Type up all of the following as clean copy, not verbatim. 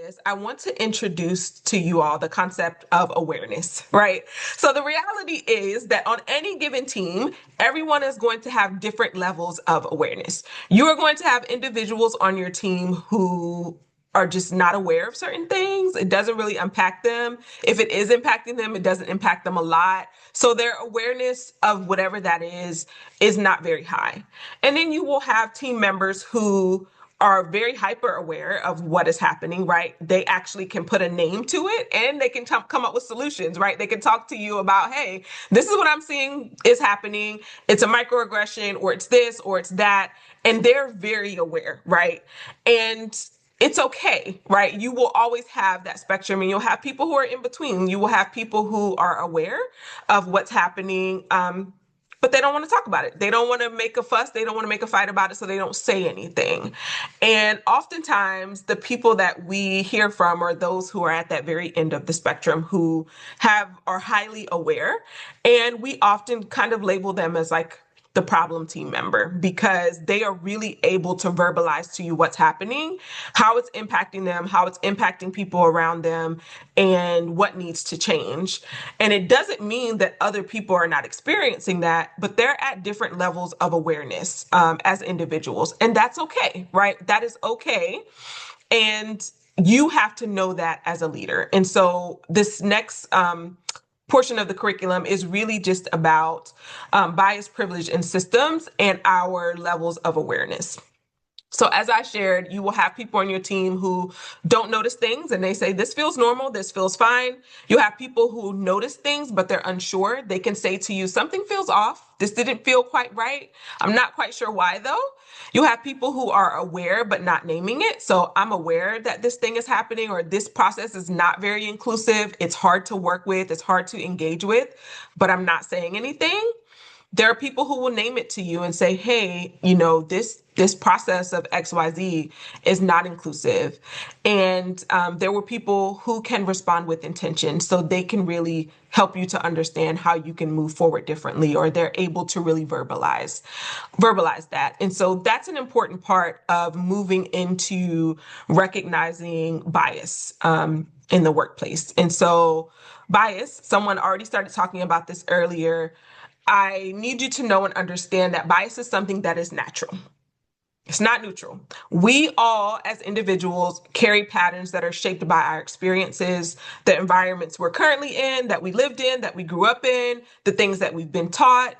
this, I want to introduce to you all the concept of awareness, right? So the reality is that on any given team, everyone is going to have different levels of awareness. You are going to have individuals on your team who are just not aware of certain things. It doesn't really impact them. If it is impacting them, it doesn't impact them a lot. So their awareness of whatever that is not very high. And then you will have team members who are very hyper aware of what is happening, right? They actually can put a name to it and they can come up with solutions, right? They can talk to you about, hey, this is what I'm seeing is happening. It's a microaggression, or it's this, or it's that. And they're very aware, right? And it's okay, right? You will always have that spectrum, and you'll have people who are in between. You will have people who are aware of what's happening, but they don't want to talk about it. They don't want to make a fuss. They don't want to make a fight about it, so they don't say anything. And oftentimes, the people that we hear from are those who are at that very end of the spectrum, who are highly aware, and we often kind of label them as like the problem team member, because they are really able to verbalize to you what's happening, how it's impacting them, how it's impacting people around them, and what needs to change. And it doesn't mean that other people are not experiencing that, but they're at different levels of awareness as individuals. And that's okay, right? That is okay. And you have to know that as a leader. And so this next portion of the curriculum is really just about bias, privilege, and systems, and our levels of awareness. So as I shared, you will have people on your team who don't notice things and they say, this feels normal, this feels fine. You have people who notice things, but they're unsure. They can say to you, something feels off. This didn't feel quite right. I'm not quite sure why though. You have people who are aware, but not naming it. So I'm aware that this thing is happening, or this process is not very inclusive. It's hard to work with. It's hard to engage with, but I'm not saying anything. There are people who will name it to you and say, hey, this process of XYZ is not inclusive. And there were people who can respond with intention, so they can really help you to understand how you can move forward differently, or they're able to really verbalize that. And so that's an important part of moving into recognizing bias in the workplace. And so bias, someone already started talking about this earlier. I need you to know and understand that bias is something that is natural. It's not neutral. We all, as individuals, carry patterns that are shaped by our experiences, the environments we're currently in, that we lived in, that we grew up in, the things that we've been taught.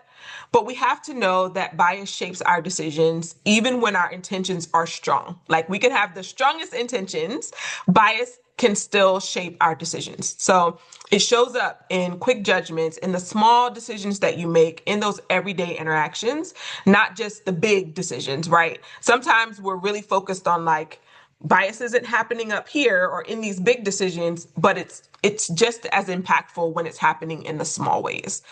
But we have to know that bias shapes our decisions, even when our intentions are strong. Like, we can have the strongest intentions, bias can still shape our decisions. So it shows up in quick judgments, in the small decisions that you make in those everyday interactions, not just the big decisions, right? Sometimes we're really focused on like, bias isn't happening up here or in these big decisions, but it's just as impactful when it's happening in the small ways.